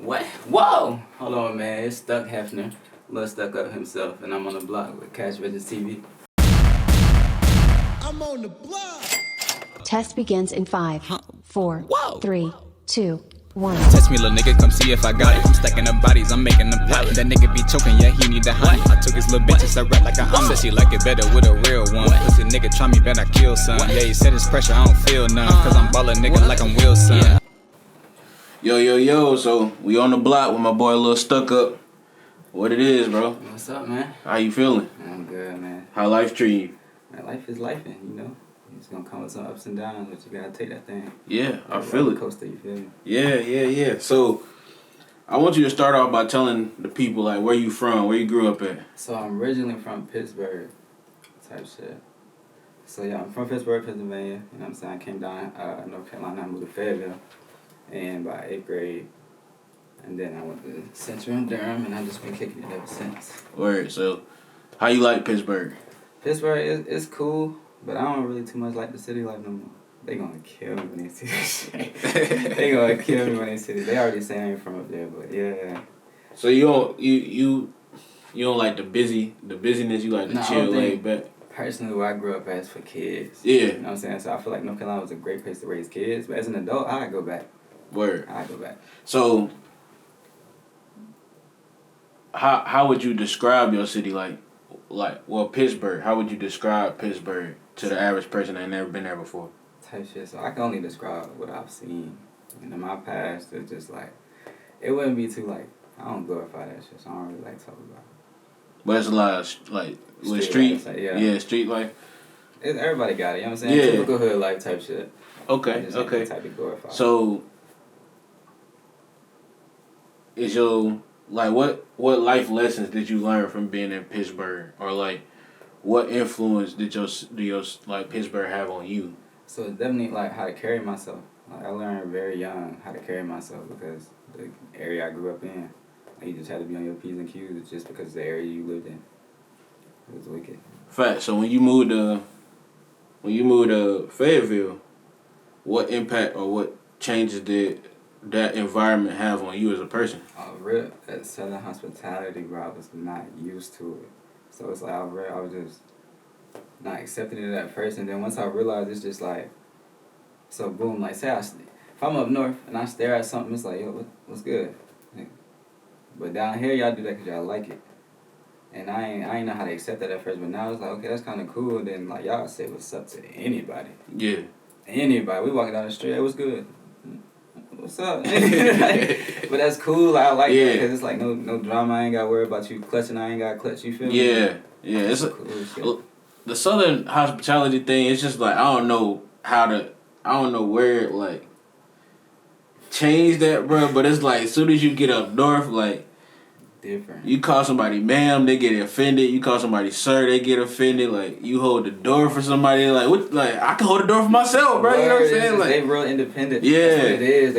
What? Whoa! Hold on, man. It's Stuck Hefner, Lil Stukup himself, and I'm on the block with KASHVISIONTV. I'm on the block. Test begins in 5, 4, 3, 2, 1. Test me, little nigga, come see if I got it. I'm stacking up bodies, I'm making them pop. That nigga be choking, yeah, he need the honey. I took his little bitch and started rap like a said she like it better with a real one. Pussy nigga try me, bet I kill son. Yeah, he said it's pressure, I don't feel none. Cause I'm ballin' nigga like I'm Wilson. Yo, so we on the block with my boy Lil Stukup. What it is, bro? What's up, man? How you feeling? I'm good, man. How life treat you? Man, life is lifing, you know? It's gonna come with some ups and downs, but you gotta take that thing. Yeah, I feel it. Coaster, you feel me? Yeah. So, I want you to start off by telling the people, like, where you from, where you grew up at. So I'm originally from Pittsburgh, type shit. So yeah, I'm from Pittsburgh, Pennsylvania. You know what I'm saying? I came down North Carolina, I moved to Fayetteville, and by 8th grade, and then I went to Central and Durham, and I've just been kicking it ever since. Word. So, how you like Pittsburgh? Pittsburgh is cool, but I don't really too much like the city life no more. They gonna kill me when they see this shit. They gonna kill me when they see this. They already say I ain't from up there, but yeah. So you don't like the busyness. You like the chill, laid back. Personally, where I grew up as for kids. Yeah. You know what I'm saying? So I feel like North Carolina was a great place to raise kids, but as an adult, I'd go back. Word. I'd go back. So, how would you describe your city? Pittsburgh. How would you describe Pittsburgh to the average person that ain't never been there before? Type shit. So I can only describe what I've seen. And in my past, it's just like, it wouldn't be too like, I don't glorify that shit, so I don't really like talking about it. But it's a lot of with street life, yeah, street life. Everybody got it, you know what I'm saying? Yeah. Typical hood life type shit. Okay. Type of glorify. So, is your what life lessons did you learn from being in Pittsburgh, or like what influence did your Pittsburgh have on you? So it's definitely like how to carry myself. Like I learned very young how to carry myself because the area I grew up in, like you just had to be on your P's and Q's just because of the area you lived in. It was wicked. Fact. So when you moved to Fayetteville, what impact or what changes did that environment have on you as a person? That Southern hospitality, bro, I was not used to it. So it's like I was just not accepting it at first, and then once I realized it's just like, so boom, like say if I'm up north and I stare at something, it's like, yo, what's good? But down here, y'all do that because y'all like it. And I ain't know how to accept that at first, but now it's like, okay, that's kind of cool. And then like y'all say what's up to anybody. Yeah. Anybody. We walking down the street, hey, what's good? What's up? But that's cool. I like that because it's like no drama. I ain't got to worry about you clutching. I ain't got to clutch. You feel me? Yeah. It's cool shit. The Southern hospitality thing. It's just like I don't know where it like change that, bro. But it's like as soon as you get up north, like different. You call somebody ma'am, they get offended. You call somebody sir, they get offended. Like you hold the door for somebody, like what? Like I can hold the door for myself, bro. You know what I'm saying? Like they real independent. Yeah, that's what it is.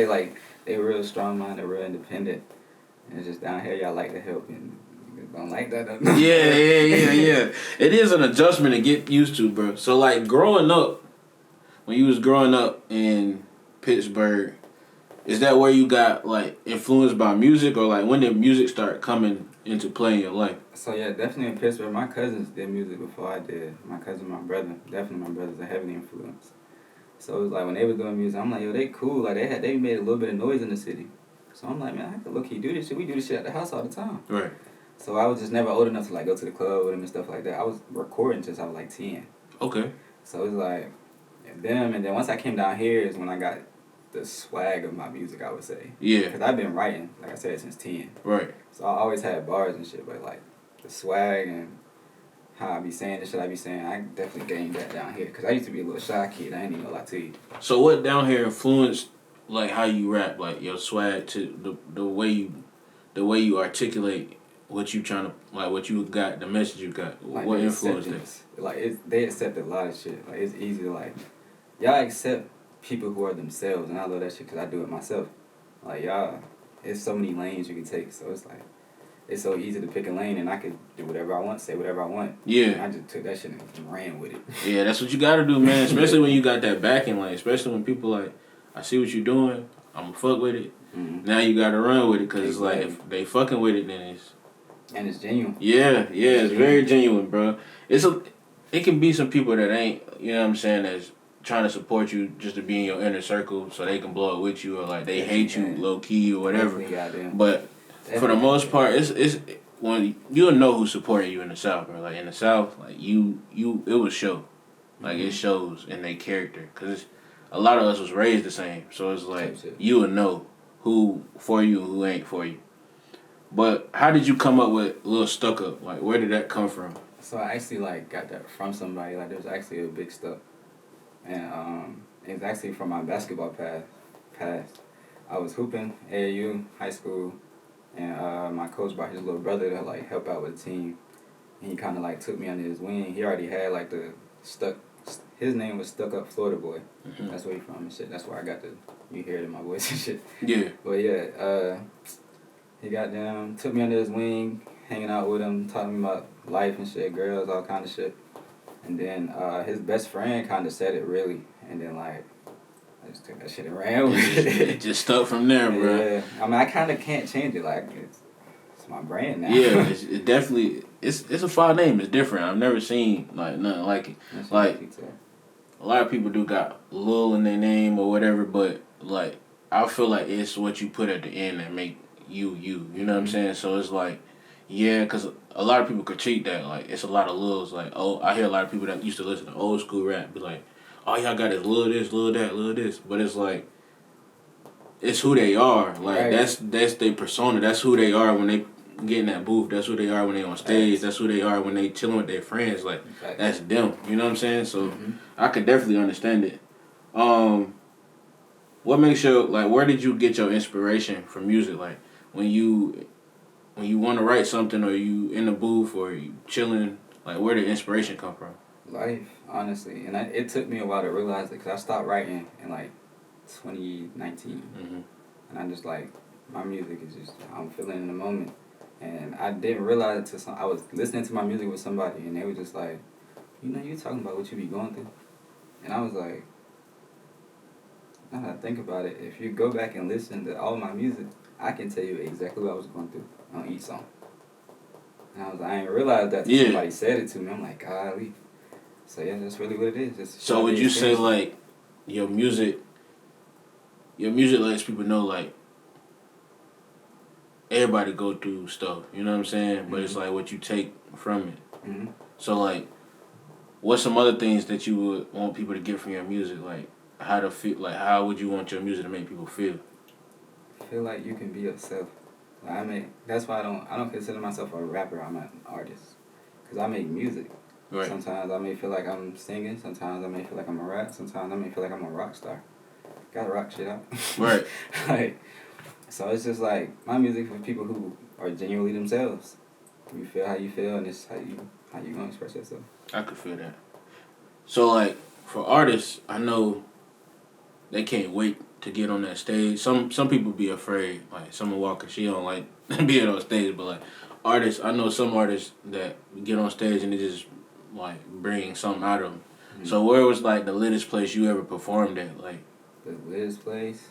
They real strong minded, real independent. And it's just down here, y'all like to help and don't like that. Yeah. It is an adjustment to get used to, bro. So like growing up, when you was growing up in Pittsburgh, is that where you got like influenced by music, or like when did music start coming into play in your life? So yeah, definitely in Pittsburgh. My cousins did music before I did. My cousin, my brother, definitely my brothers are heavily influenced. So it was like when they were doing music, I'm like, yo, they cool. Like they made a little bit of noise in the city. So I'm like, man, I could low key do this shit. We do this shit at the house all the time. Right. So I was just never old enough to like go to the club with them and stuff like that. I was recording since I was like 10. Okay. So it was like them, and then once I came down here is when I got the swag of my music, I would say. Yeah. Because I've been writing, like I said, since 10. Right. So I always had bars and shit, but like the swag and how I be saying the shit I be saying, I definitely gained that down here. Because I used to be a little shy kid, I ain't even gonna lie to you. So what down here influenced like how you rap, like your swag to the way you articulate what you trying to, like what you got, the message you got? Like what influenced it? Like they accept a lot of shit. Like it's easy to like, y'all accept people who are themselves, and I love that shit because I do it myself. Like y'all, it's so many lanes you can take, so it's like, it's so easy to pick a lane and I could do whatever I want, say whatever I want. Yeah. And I just took that shit and ran with it. Yeah, that's what you gotta do, man. Especially when you got that backing, like especially when people like, I see what you're doing, I'ma fuck with it. Now you gotta run with it because it's like if they fucking with it, then it's it's genuine. Yeah, it's very genuine, bro. It can be some people that ain't, you know what I'm saying, that's trying to support you just to be in your inner circle so they can blow it with you, or like they hate you low key or whatever. But for the most part, it's when you'll know who's supporting you in the South, bro. Like in the South, like it will show, like it shows in their character, because a lot of us was raised the same, so it's like you will know who for you and who ain't for you. But how did you come up with Lil Stukup? Like, where did that come from? So I actually like got that from somebody. Like, there was actually a big stuff, and it was actually from my basketball past. I was hooping AAU high school, and my coach brought his little brother to like help out with the team. And he kind of like took me under his wing. He already had like his name was Stukup Florida Boy. That's where he from and shit. That's where I got you hear it in my voice and shit. Yeah. But yeah, he took me under his wing, hanging out with him, talking about life and shit, girls, all kind of shit. And then his best friend kind of said it really, and then like I just took that shit and ran with it. It just stuck from there, bro. Yeah, I mean I kind of can't change it. Like it's my brand now. Yeah, it definitely it's a fire name. It's different. I've never seen like nothing like it. That's like a lot of people do got Lil in their name or whatever, but like I feel like it's what you put at the end that make you. You know what I'm saying? So it's like, yeah, because a lot of people critique that. Like, it's a lot of Lils. Like, I hear a lot of people that used to listen to old school rap be like, all y'all got is Lil this, Lil that, Lil this. But it's like, it's who they are. Like, that's their persona. That's who they are when they get in that booth. That's who they are when they on stage. That's who they are when they chilling with their friends. Like, that's them. You know what I'm saying? So, I could definitely understand it. What makes you, like, where did you get your inspiration from music? Like, when you want to write something, or you in the booth, or you chilling, like where did inspiration come from? Life, honestly, and it took me a while to realize it, because I stopped writing in like 2019, and I just like my music is just I'm feeling in the moment, and I didn't realize it I was listening to my music with somebody, and they were just like, you talking about what you be going through, and I was like, now that I think about it, if you go back and listen to all my music, I can tell you exactly what I was going through on each song. And I didn't realize that till somebody said it to me. I'm like, golly. So yeah, that's really what it is. So would you say like your music lets people know like everybody go through stuff, you know what I'm saying? But it's like what you take from it. So like, what's some other things that you would want people to get from your music? Like how to feel, like how would you want your music to make people feel? Feel like you can be yourself. That's why I don't consider myself a rapper. I'm an artist, because I make music. Right. Sometimes I may feel like I'm singing. Sometimes I may feel like I'm a rap. Sometimes I may feel like I'm a rock star. Gotta rock shit out. Right. Like, so it's just like my music for people who are genuinely themselves. You feel how you feel, and it's how you gonna express yourself. I could feel that. So like for artists, I know they can't wait to get on that stage. Some people be afraid. Like Summer Walker, she don't like being on stage. But like artists, I know some artists that get on stage and they just like bring something out of them. So where was like the littest place you ever performed at? Like the littest place?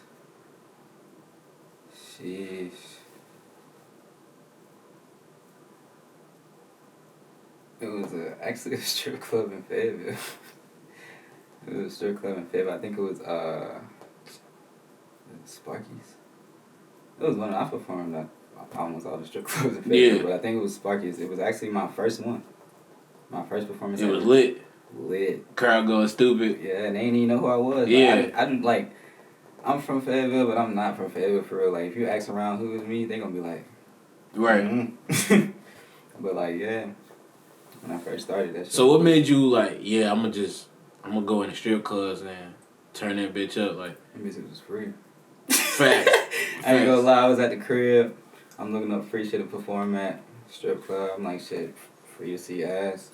Sheesh. It was actually a strip club in Fayetteville. It was a strip club in Fayetteville. I think it was Sparky's. It was one I performed at almost all the strip clubs in Fayetteville, but I think it was Sparky's. It was actually my first one. My first performance. It was lit. Lit. Crowd going stupid. Yeah, and they didn't even know who I was. Yeah. I'm from Fayetteville, but I'm not from Fayettille for real. Like, if you ask around who is me, they gonna be like, right. But like, yeah, when I first started that shit. So what made you like, yeah, I'm gonna go in the strip clubs and turn that bitch up? Like, music was free. Fact. I ain't gonna lie, I was at the crib. I'm looking up free shit to perform at. Strip club. I'm like, shit, free to see ass.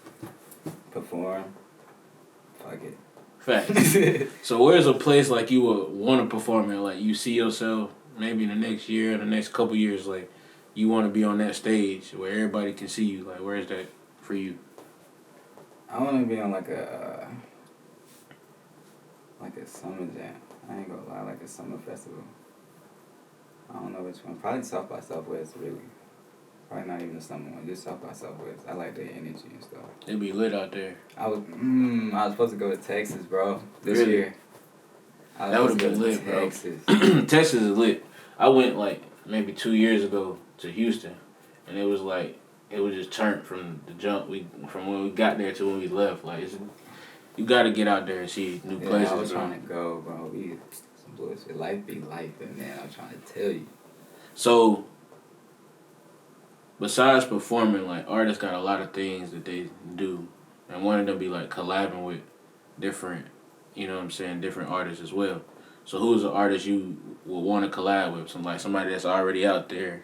Perform. Fuck it. Fact. So where's a place like you would want to perform in? Like you see yourself maybe in the next year, the next couple years, like you want to be on that stage where everybody can see you. Like where's that for you? I want to be on like a summer jam. I ain't gonna lie, like a summer festival. I don't know which one. Probably South by Southwest, really. Probably not even the summer one. Just South by Southwest. I like their energy and stuff. It be lit out there. I was supposed to go to Texas, bro, this Really? year. That would have been lit, Texas. bro. Texas is lit. I went like maybe 2 years ago to Houston, and it was like it was just turned from the jump. From when we got there to when we left. Like you got to get out there and see new places. I was bro. trying to go, bro. Some bullshit. Life be life, but man, I'm trying to tell you. So, besides performing, like artists got a lot of things that they do, and one of them be like collabing with different, you know what I'm saying, different artists as well. So, who's an artist you would want to collab with? Somebody that's already out there,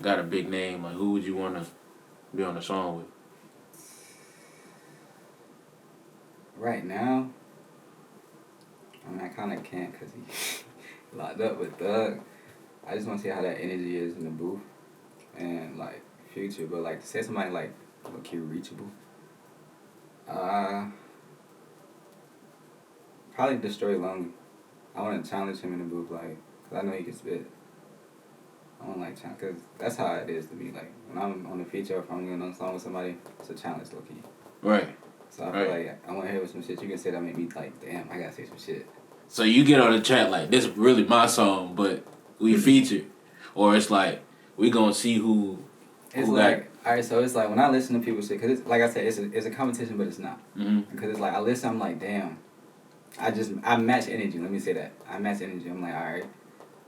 got a big name. Like, who would you want to be on a song with? Right now, I mean, I kind of can't because he locked up with Thug. I just want to see how that energy is in the booth and like Future, but like to say somebody like look reachable. Probably Destroy Lonely. I want to challenge him in the booth, like, cause I know he can spit. I want like challenge, cause that's how it is to me. Like when I'm on the feature, if I'm getting on a song with somebody, it's a challenge, low key. Right. So I feel like I want to hear some shit you can say that make me like, damn, I gotta say some shit. So you get on the chat like, this is really my song, but we featured, or it's like we gonna see who. It's like, alright, so it's like when I listen to people shit, cause it's like I said, it's a competition, but it's not. Mm-hmm. Because it's like I listen, I'm like, damn, I match energy. Let me say that I match energy. I'm like, alright,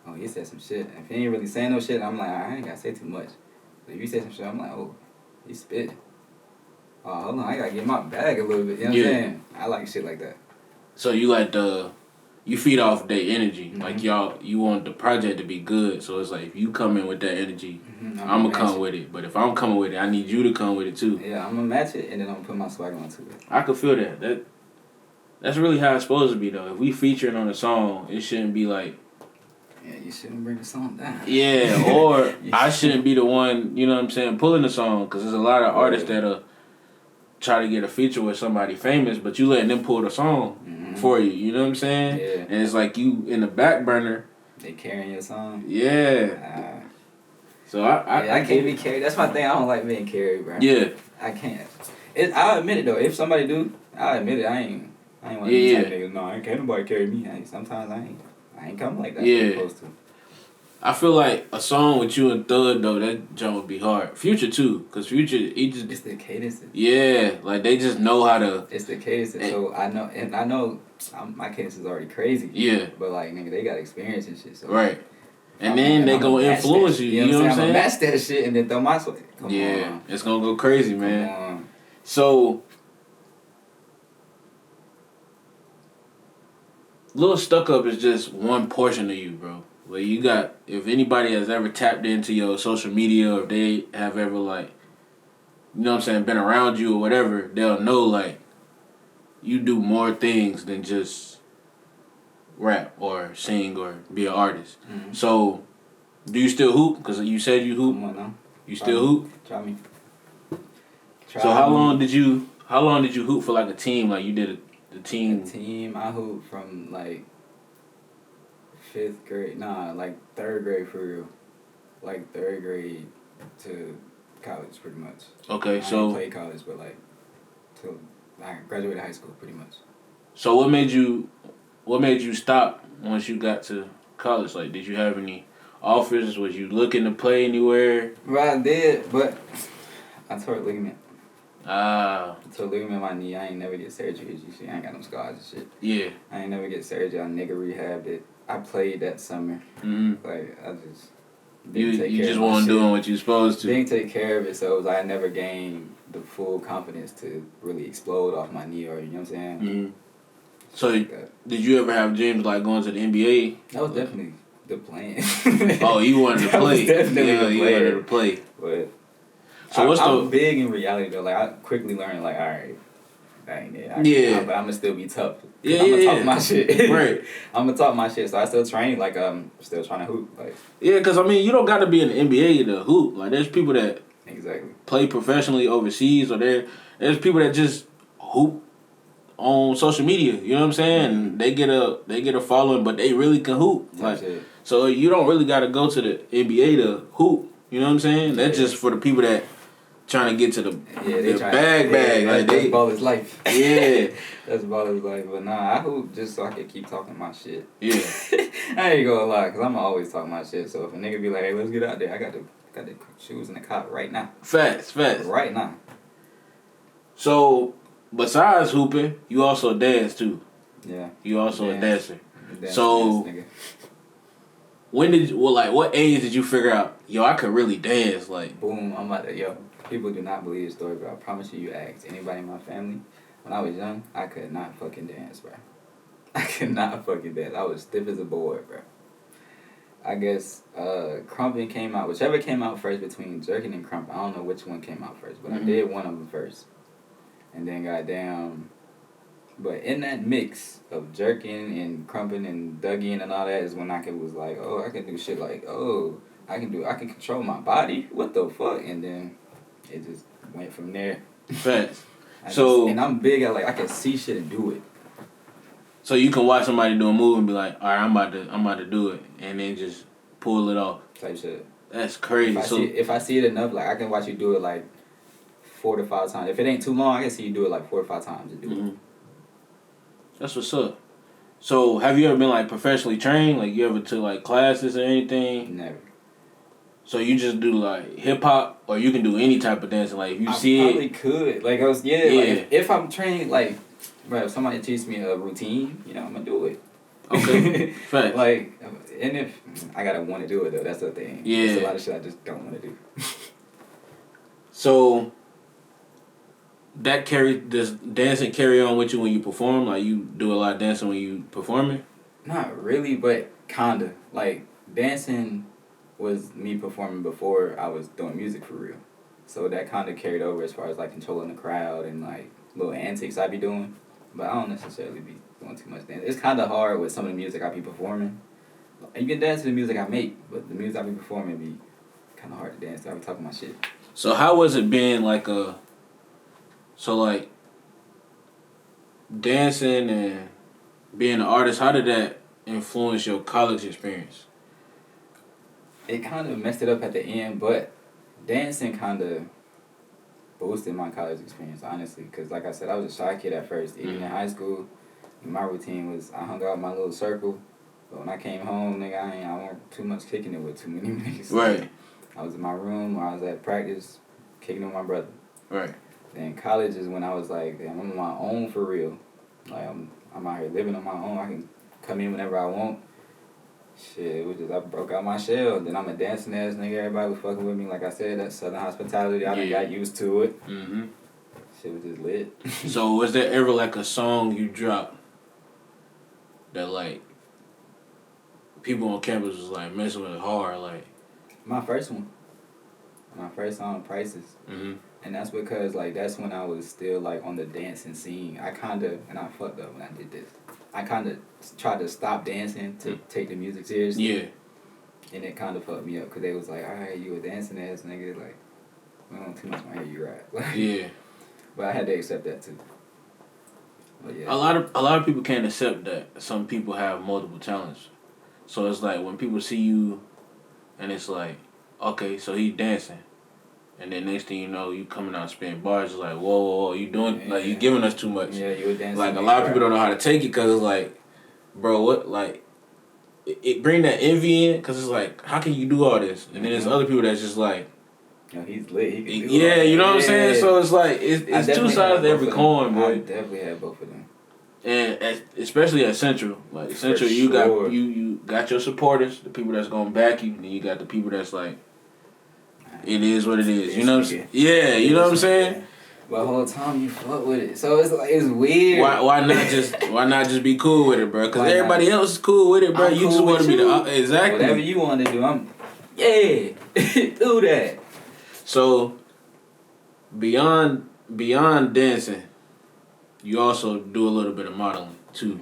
oh, he said some shit. And if he ain't really saying no shit, I'm like, alright, I ain't gotta say too much. But if you say some shit, I'm like, oh, he spit. Oh, hold on, I gotta get my bag a little bit. You know what I'm saying? I like shit like that. So you like you feed off their energy. Mm-hmm. Like you want the project to be good. So it's like if you come in with that energy, I'm gonna come with it. But if I'm coming with it, I need you to come with it too. Yeah, I'm gonna match it and then I'm gonna put my swag onto it. I could feel that. That's really how it's supposed to be though. If we featuring on a song, it shouldn't be like, yeah, you shouldn't bring the song down. yeah, or I shouldn't be the one, you know what I'm saying, pulling the song. Because there's a lot of artists that'll try to get a feature with somebody famous, but you letting them pull the song for you. You know what I'm saying? Yeah. And it's like you in the back burner. They carrying your song. Yeah. So I can't be carried. That's my thing. I don't like being carried, bro. Yeah. I can't. I'll admit it though. If somebody do, I'll admit it. I ain't want to be type nigga. No, can't nobody carry me. Sometimes I ain't coming like that. Yeah. I'm supposed to. I feel like a song with you and Thug though, that jump would be hard. Future too, cause Future It's the cadences. Yeah, like they just know how to. It's the cadences. So I know my cadence is already crazy. Yeah. But like nigga, they got experience and shit. So right. And then they gonna influence you. You know what I'm saying? Match that shit and then throw my swag. Come on. It's gonna go crazy, man. Come on. So, Lil Stukup is just one portion of you, bro. Like you got, if anybody has ever tapped into your social media or if they have ever like, you know what I'm saying, been around you or whatever, they'll know like you do more things than just rap or sing or be an artist. Mm-hmm. So, do you still hoop? Because you said you hoop. Come on now. You still hoop? Try me. So how long did you hoop for like a team? Like you did the team? A team, I hooped from like 5th grade, like 3rd grade for real. Like 3rd grade to college pretty much. Okay, I didn't play college, but like till I graduated high school pretty much. So what made you stop once you got to college? Like did you have any offers? Was you looking to play anywhere? Well, I did, but I tore a ligament. I tore a ligament in my knee. I ain't never get surgery. You see, I ain't got no scars and shit. Yeah. I ain't never get surgery. I nigga rehabbed it. I played that summer. Mm-hmm. Like I just you just wasn't doing what you supposed to. Didn't take care of it, so it was, I never gained the full confidence to really explode off my knee, or you know what I'm saying. Mm-hmm. So did you ever have dreams like going to the NBA? That was definitely the plan. Oh, you wanted to play. Was definitely the plan. You wanted to play. But so I'm big in reality though. Like I quickly learned like, all right, that ain't it. But I'm gonna still be tough. Yeah, I'm gonna talk my shit. Right. I'm gonna talk my shit. So I still train. Like still trying to hoop. Like yeah, because I mean you don't got to be in the NBA to hoop. Like there's people that play professionally overseas, or there's people that just hoop on social media. You know what I'm saying? Mm-hmm. They get a following, but they really can hoop. Like So you don't really got to go to the NBA to hoop. You know what I'm saying? That's just for the people that trying to get to the bag. Like that's ball is life. Yeah. That's ball is life. But nah, I hoop just so I can keep talking my shit. Yeah. I ain't gonna lie, because I'm always talking my shit. So if a nigga be like, hey, let's get out there, I got the shoes in the cop right now. Facts. Right now. So, besides hooping, you also dance too. Yeah. You also a dancer. So, when did you, what age did you figure out, yo, I could really dance? Like, boom, I'm about to, yo, people do not believe the story, but I promise you ask anybody in my family, when I was young, I could not fucking dance, bro. I could not fucking dance. I was stiff as a board, bro. I guess crumping came out, whichever came out first between jerking and crump. I don't know which one came out first, but I did one of them first. And then goddamn, but in that mix of jerking and crumping and dugging and all that is when was like, oh, I can do shit like, oh, I can control my body. What the fuck? And then it just went from there. Facts. And I'm big at I can see shit and do it. So you can watch somebody do a move and be like, all right, I'm about to do it, and then just pull it off. Type shit. That's crazy. If I see it enough, I can watch you do it 4 to 5 times. If it ain't too long, I can see you do it 4 to 5 times and do it. That's what's up. So have you ever been professionally trained? You ever took classes or anything? Never. So you just do hip hop, or you can do any type of dancing. If you see it, I probably could. If I'm trained, bro, if somebody teach me a routine, I'm gonna do it. Okay. Fact. And if I gotta want to do it though, that's the thing. Yeah. There's a lot of shit I just don't want to do. So does dancing carry on with you when you perform? You do a lot of dancing when you performing? Not really, but kinda. Dancing was me performing before I was doing music for real. So that kind of carried over as far as controlling the crowd and little antics I be doing. But I don't necessarily be doing too much dance. It's kind of hard with some of the music I be performing. You can dance to the music I make, but the music I be performing be kind of hard to dance to. I be talking my shit. So how was it being dancing and being an artist? How did that influence your college experience? It kind of messed it up at the end, but dancing kind of boosted my college experience, honestly. Because like I said, I was a shy kid at first. Even in high school, my routine was I hung out in my little circle. But when I came home, nigga, I wasn't too much kicking it with too many niggas. Right. I was in my room, or I was at practice, kicking it with my brother. Right. Then college is when I was like, damn, I'm on my own for real. I'm out here living on my own. I can come in whenever I want. Shit, it was just, I broke out my shell. Then I'm a dancing ass nigga. Everybody was fucking with me. Like I said, that Southern hospitality, I done got used to it. Mm-hmm. Shit was just lit. So was there ever a song you dropped that people on campus was messing with it hard? My first one. My first song, Prices. Mm-hmm. And that's because that's when I was still on the dancing scene. I fucked up when I did this. I kind of tried to stop dancing to take the music seriously. Yeah. And it kind of fucked me up because they was like, all right, you a dancing ass nigga. We don't too much want to hear you rap. Yeah. But I had to accept that too. But yeah. A lot of people can't accept that some people have multiple talents. So it's when people see you and it's okay, so he's dancing. And then next thing you know, you coming out spitting bars. It's whoa, you doing you giving us too much. Yeah, you a dancing. A lot of people don't know how to take it because it's bro, what it bring that envy in because it's how can you do all this? And then there's other people that's just he's lit. He can do you know what I'm saying? So it's it's two sides to every coin, boy. I definitely had both of them. And especially at Central, Central, you got your supporters, the people that's gonna back you, and you got the people that's it is what it is. You know what I'm saying? Yeah, you know what I'm saying? But the whole time you fuck with it, so it's weird. Why not just be cool with it, bro? Because everybody else is cool with it, bro. You just want to be exactly whatever you want to do. Do that. So beyond dancing, you also do a little bit of modeling too.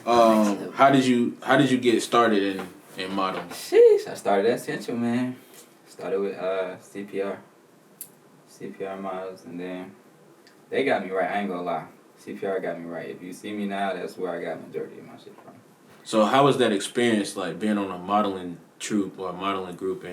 How did you get started in modeling? Sheesh, I started at Central, man. Started with CPR models, and then they got me right. I ain't gonna lie, CPR got me right. If you see me now, that's where I got majority of my shit from. So how was that experience, like being on a modeling troupe or a modeling group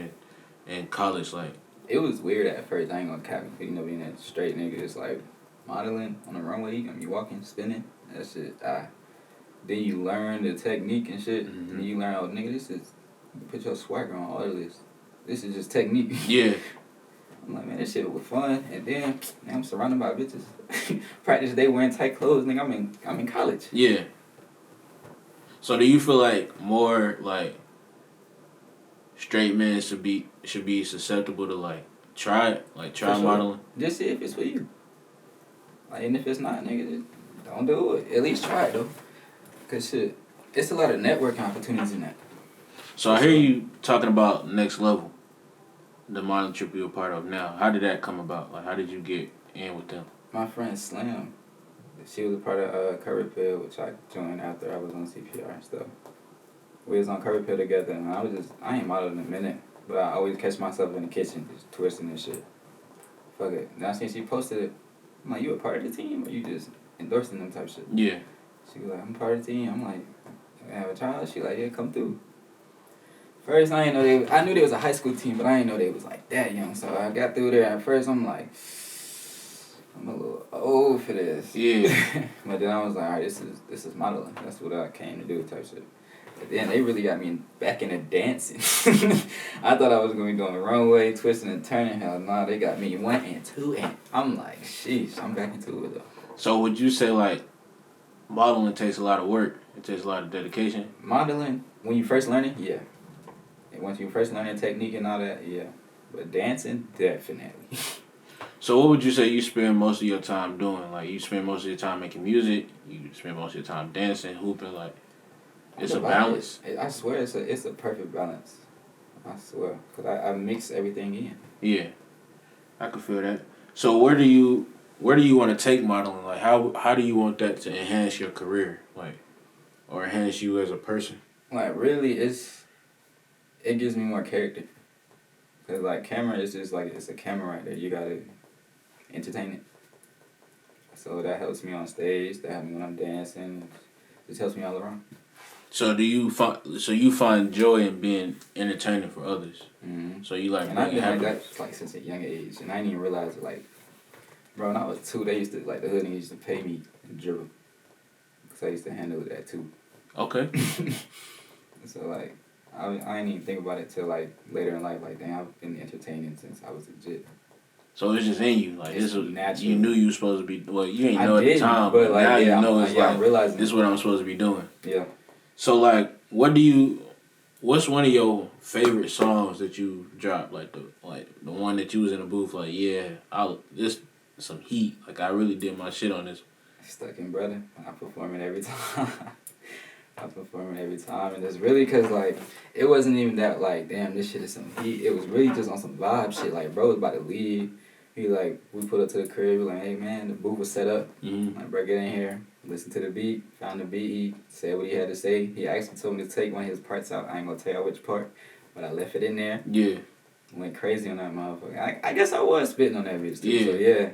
in college? Like, It was weird at first. I ain't gonna cap it. You know, being a straight nigga, it's like modeling on the runway. You gonna be walking, spinning. That shit. Then you learn the technique and shit. Mm-hmm. And you learn, oh nigga, this is you put your swagger on all of this. This is just technique. yeah. I'm like, man, this shit was fun. And then man, I'm surrounded by bitches. Practice day wearing tight clothes, nigga. I'm in college. Yeah. So do you feel like more like straight men should be susceptible to like try it, like try For sure. modeling? Just see if it's for you. Like, and if it's not, nigga, just don't do it. At least try it though. Cause shit, it's a lot of networking opportunities in that. So I hear you talking about Next Level, the modeling trip you're a part of now. How did that come about? Like, how did you get in with them? My friend Slim, she was a part of Curry Pill, which I joined after I was on CPR and stuff. We was on Curry Pill together, and I ain't modeled in a minute, but I always catch myself in the kitchen just twisting and shit. Fuck it. Now since she posted it, I'm like, you a part of the team, or you just endorsing them type shit? Yeah. She was like, I'm part of the team. I'm like, I have a child? She like, yeah, come through. First, I knew they was a high school team, but I didn't know they was like that young. So I got through there. At first, I'm like, I'm a little old for this. Yeah. But then I was like, all right, this is modeling. That's what I came to do type shit. But then they really got me back into dancing. I thought I was going to be doing the runway, twisting and turning. Hell no, they got me 1 and 2. And I'm like, sheesh, I'm back into it though. So would you say like modeling takes a lot of work? It takes a lot of dedication? Modeling, when you first learn it, yeah. And once you first learn the technique and all that, yeah. But dancing, definitely. So what would you say you spend most of your time doing? Like, you spend most of your time making music, you spend most of your time dancing, hooping, like, it's a balance. I swear it's a perfect balance. I swear. Because I mix everything in. Yeah. I can feel that. So where do you want to take modeling? Like, how do you want that to enhance your career? Like, or enhance you as a person? Like, really, it gives me more character. Because, like, camera is just like, it's a camera right there. You got to entertain it. So that helps me on stage. That helps me when I'm dancing. It just helps me all around. So you find joy in being entertaining for others? Mm-hmm. So you like and I've bringing been like happiness? that like since a young age, and I didn't even realize it. Like, bro, when I was 2, they used to like the hood niggas used to pay me in dribble, cause I used to handle that too. Okay. So like, I didn't even think about it till like later in life. Like, damn, I've been entertaining since I was legit. So it's just in you, like It's this was natural. you knew you was supposed to be. Well, you ain't know I at the did, time, but like, now yeah, you know it's I'm like realizing this is what I'm supposed to be doing. Yeah. So like, what's one of your favorite songs that you dropped? Like the one that you was in the booth, like, yeah, this some heat. Like, I really did my shit on this. Stuck in, brother. I perform it every time. And it's really cause like it wasn't even that like, damn, this shit is some heat. It was really just on some vibe shit. Like, bro was about to leave. He like, we pulled up to the crib. We like, hey man, the booth was set up. Mm-hmm. Like, bro, get in here, listen to the beat. Found the beat. He said what he had to say. He actually told me to take one of his parts out. I ain't gonna tell y'all which part, but I left it in there. Yeah. Went crazy on that motherfucker. I guess I was spitting on that bitch too. Yeah. So yeah,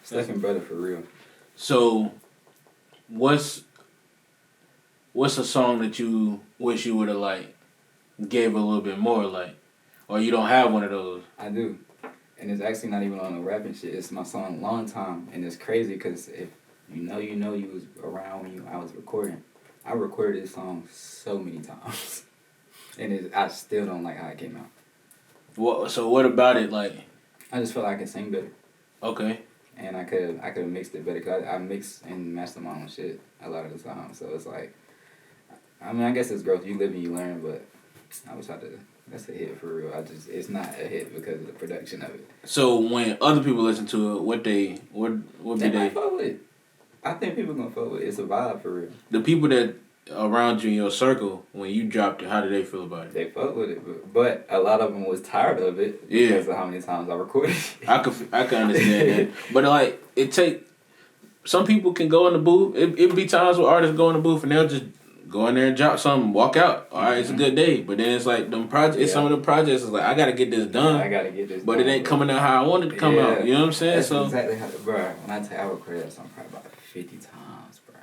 Stuck in, brother, for real. So, what's a song that you wish you would have like gave a little bit more, like, or you don't have one of those? I do. And it's actually not even on the rapping shit. It's my song Long Time. And it's crazy because if you know you was around when I was recording. I recorded this song so many times. And I still don't like how it came out. So what about it, like? I just felt like I could sing better. Okay. And I could have mixed it better. Because I mix and master my own shit a lot of the time. So it's like, I mean, I guess it's growth. You live and you learn, but I wish that's a hit for real. It's not a hit because of the production of it. So when other people listen to it, what they might fuck with it. I think people gonna fuck with it. It's a vibe for real. The people that around you in your circle, when you dropped it, how did they feel about it? They fuck with it, but a lot of them was tired of it because of how many times I recorded it. I can understand that, but like some people can go in the booth. It be times where artists go in the booth and they'll just go in there and drop something, walk out. All right, it's a good day. But then it's like them projects. Yeah. Some of the projects is like, I gotta get this done. I gotta get this but done. But it ain't coming out how I wanted to come out. You know what I'm saying? That's exactly how, bro. When I tell you I recorded that song probably about 50 times, bro,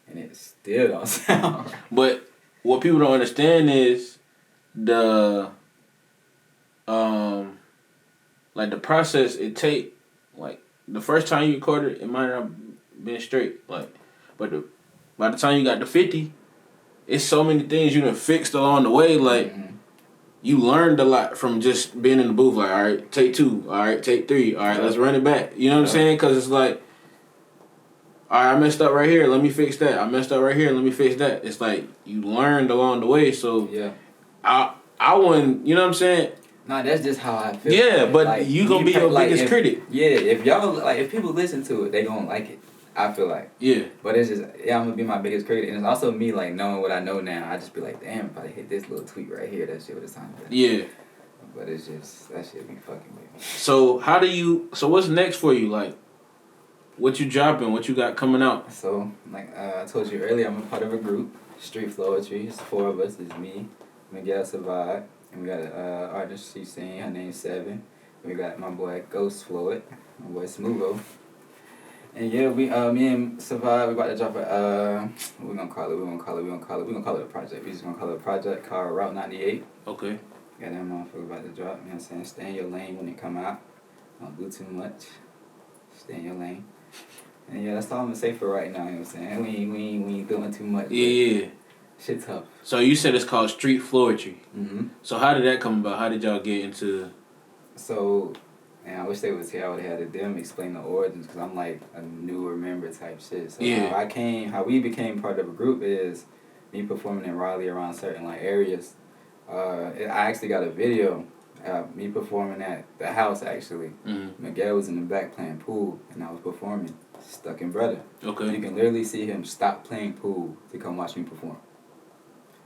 and it still don't sound right. But what people don't understand is the like the process it take. Like the first time you recorded, it might not have been straight. Like, but by the time you got to 50, it's so many things you done fixed along the way. Like, you learned a lot from just being in the booth. Like, all right, take 2. All right, take 3. All right, let's run it back. You know what I'm saying? Because it's like, all right, I messed up right here. Let me fix that. I messed up right here. Let me fix that. It's like you learned along the way. So I wouldn't. You know what I'm saying? Nah, that's just how I feel. Yeah, but like, you gonna be your biggest critic. Yeah, if y'all like, if people listen to it, they gonna like it. I feel like. Yeah. But it's just, I'm gonna be my biggest critic, and it's also me like knowing what I know now. I just be like, damn, if I hit this little tweet right here, that shit would have sounded better. Yeah. But it's just that shit be fucking with me. So So what's next for you? Like, what you dropping? What you got coming out? So like I told you earlier, I'm a part of a group, Street Floetry. It's 4 of us. It's me, Miguel Survive. And we got an artist she's singing, her name's Seven. We got my boy Ghost Floyd, my boy Smootho. And yeah, me and Survive, we about to drop we're gonna call it a project. We just gonna call it a project called Route 98. Okay. Got that motherfucker about to drop, you know what I'm saying? Stay in your lane when it come out. Don't do too much. Stay in your lane. And yeah, that's all I'm gonna say for right now, you know what I'm saying? We ain't doing too much. Yeah. Shit tough. So you said it's called Street Floetry. Mm-hmm. So how did that come about? How did y'all get into? So, and I wish they was here. I would have had them explain the origins because I'm like a newer member type shit. So how we became part of a group is me performing in Raleigh around certain like areas. I actually got a video. Me performing at the house actually. Mm-hmm. Miguel was in the back playing pool and I was performing. Stuck in Brother. Okay. You can literally see him stop playing pool to come watch me perform.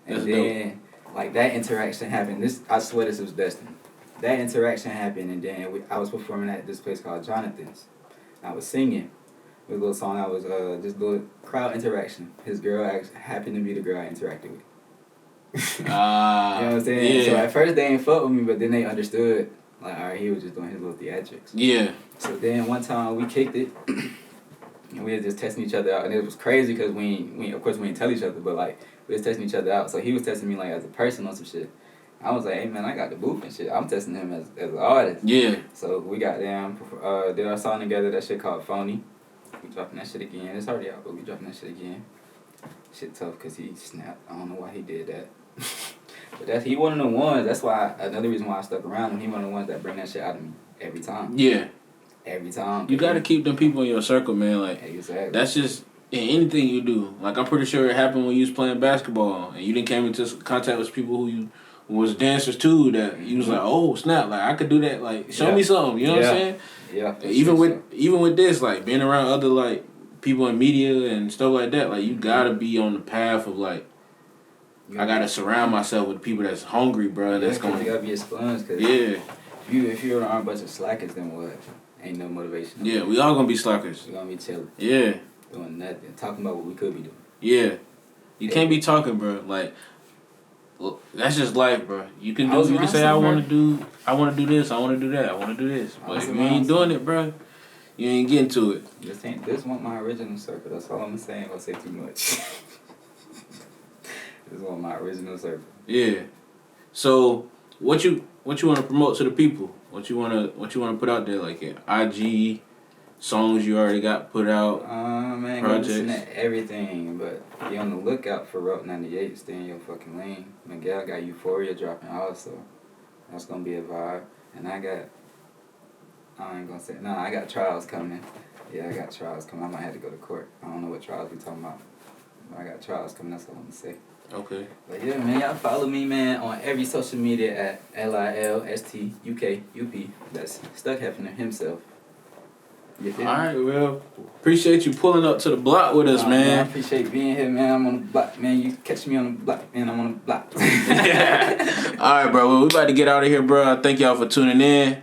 And that's then, dope. Like, that interaction happened. I swear this was destined. That interaction happened, and then I was performing at this place called Jonathan's. I was singing. It was a little song. I was just little crowd interaction. His girl happened to be the girl I interacted with. You know what I'm saying? Yeah. So at first they didn't fuck with me, but then they understood. Like, all right, he was just doing his little theatrics. Yeah. So then one time we kicked it. And we were just testing each other out, and it was crazy because we of course we didn't tell each other, but like we was testing each other out. So he was testing me like as a person on some shit. I was like, hey man, I got the booth and shit. I'm testing him as an artist. Yeah. So we got down, did our song together. That shit called Phony. We dropping that shit again. It's already out, but we dropping that shit again. Shit tough because he snapped. I don't know why he did that. But he one of the ones. That's why another reason why I stuck around him. He one of the ones that bring that shit out of me every time. Yeah. Every time. You gotta keep them people in your circle, man. Like, exactly. That's just in anything you do. Like, I'm pretty sure it happened when you was playing basketball and you didn't came into contact with people who you was dancers too. That you was like, oh snap, like I could do that. Like, show me something. You know what I'm saying? Yeah. Even with this, like being around other like people in media and stuff like that, like you gotta be on the path of like. I gotta surround myself with people that's hungry, bro. That's gonna. You gotta be a sponge, cause if you're around a bunch of slackers, then what? Ain't no motivation. Yeah, we all gonna be slackers. We gonna be chilling. Yeah. Doing nothing. Talking about what we could be doing. Yeah. You can't be talking, bro. Like, look, that's just life, bro. You can say I wanna do this, I wanna do that, I wanna do this. But if you ain't doing it, bro, you ain't getting to it. This wasn't my original circle. That's all I'm saying. I ain't gonna say too much. This wasn't my original circle. Yeah. So what you wanna promote to the people? What you wanna put out there, like IG, songs you already got put out, man, projects? Listen to everything, but be on the lookout for Route 98. Stay in your fucking lane. Miguel got Euphoria dropping also. That's gonna be a vibe. And I got trials coming. Yeah, I got trials coming. I might have to go to court. I don't know what trials we talking about. But I got trials coming. That's all I'm gonna say. Okay. But yeah, man, y'all follow me, man, on every social media at LILSTUKUP. That's Stuck Hefner himself. All right, well, appreciate you pulling up to the block with us, man. I appreciate being here, man. I'm on the block, man. You catch me on the block, man. I'm on the block. All right, bro. Well, we about to get out of here, bro. I thank y'all for tuning in.